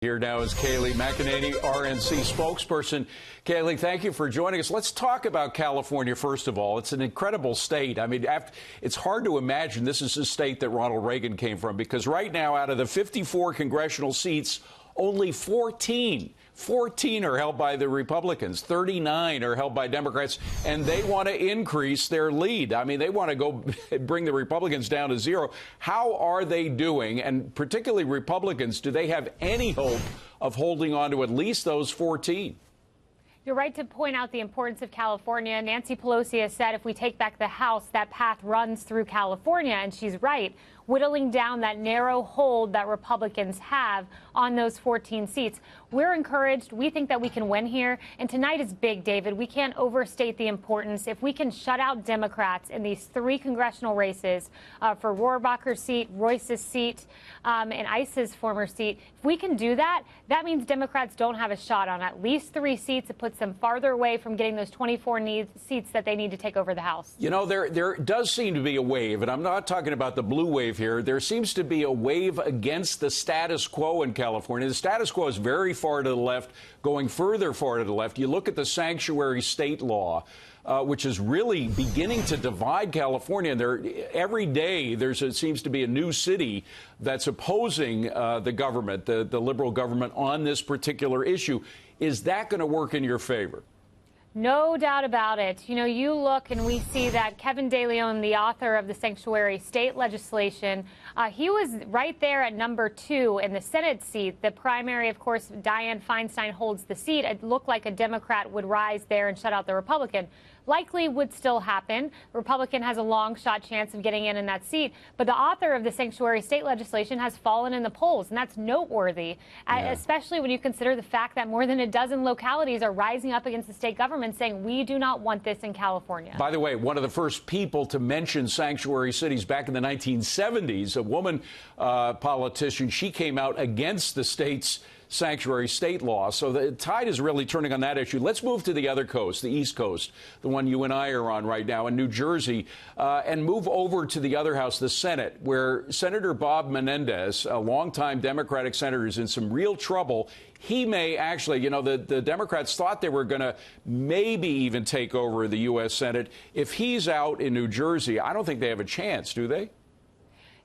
Here now is Kayleigh McEnany, RNC spokesperson. Kayleigh, thank you for joining us. Let's talk about California, first of all. It's an incredible state. I mean, it's hard to imagine this is a state that Ronald Reagan came from, because right now, out of the 54 congressional seats, only 14 are held by the Republicans, 39 are held by Democrats, and they want to increase their lead. I mean, they want to go bring the Republicans down to zero. How are they doing? And particularly Republicans, do they have any hope of holding on to at least those 14? You're right to point out the importance of California. Nancy Pelosi has said if we take back the House, that path runs through California, and she's right, whittling down that narrow hold that Republicans have on those 14 seats. We're encouraged. We think that we can win here. And tonight is big, David. We can't overstate the importance. If we can shut out Democrats in these 3 congressional races for Rohrabacher's seat, Royce's seat, and Ice's former seat, if we can do that, that means Democrats don't have a shot on at least 3 seats. It puts them farther away from getting those 24 seats that they need to take over the House. You know, there does seem to be a wave, and I'm not talking about the blue wave here. There seems to be a wave against the status quo in California. The status quo is very far to the left, going further far to the left. You look at the sanctuary state law, which is really beginning to divide California. Every day it seems to be a new city that's opposing the government, the liberal government, on this particular issue. Is that going to work in your favor? No doubt about it. You know, you look and we see that Kevin De Leon, the author of the sanctuary state legislation, he was right there at number 2 in the Senate seat. The primary, of course, Dianne Feinstein holds the seat. It looked like a Democrat would rise there and shut out the Republican. Likely would still happen. The Republican has a long shot chance of getting in that seat. But the author of the sanctuary state legislation has fallen in the polls, and that's noteworthy, especially when you consider the fact that more than a dozen localities are rising up against the state government saying we do not want this in California. By the way, one of the first people to mention sanctuary cities back in the 1970s, a woman politician, she came out against the state's sanctuary state law. So the tide is really turning on that issue. Let's move to the other coast, the East Coast, the one you and I are on right now in New Jersey, and move over to the other house, the Senate, where Senator Bob Menendez, a longtime Democratic senator, is in some real trouble. He may actually, you know, the Democrats thought they were going to maybe even take over the U.S. Senate. If he's out in New Jersey, I don't think they have a chance, do they?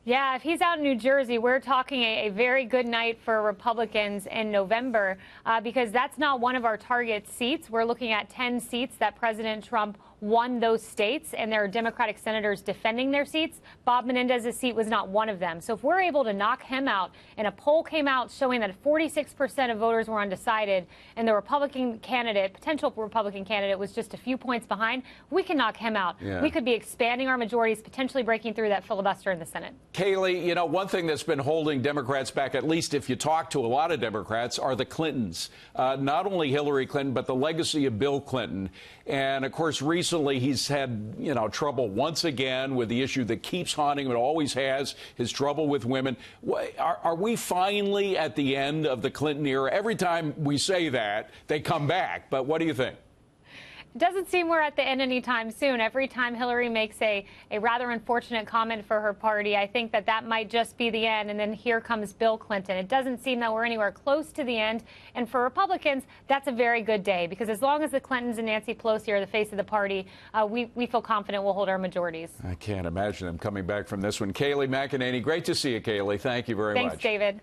Yeah, if he's out in New Jersey, we're talking a very good night for Republicans in November, because that's not one of our target seats. We're looking at 10 seats that President Trump won those states, and there are Democratic senators defending their seats. Bob Menendez's seat was not one of them. So if we're able to knock him out, and a poll came out showing that 46% of voters were undecided, and the Republican candidate, potential Republican candidate, was just a few points behind, we can knock him out. Yeah. We could be expanding our majorities, potentially breaking through that filibuster in the Senate. Kayleigh, you know, one thing that's been holding Democrats back, at least if you talk to a lot of Democrats, are the Clintons. Not only Hillary Clinton, but the legacy of Bill Clinton. And, of course, recently he's had, you know, trouble once again with the issue that keeps haunting him. It always has, his trouble with women. Are we finally at the end of the Clinton era? Every time we say that, they come back. But what do you think? It doesn't seem we're at the end anytime soon. Every time Hillary makes a rather unfortunate comment for her party, I think that might just be the end, and then here comes Bill Clinton. It doesn't seem that we're anywhere close to the end, and for Republicans, that's a very good day, because as long as the Clintons and Nancy Pelosi are the face of the party, we feel confident we'll hold our majorities. I can't imagine them coming back from this one. Kayleigh McEnany, great to see you, Kayleigh. Thank you very much. Thanks, David.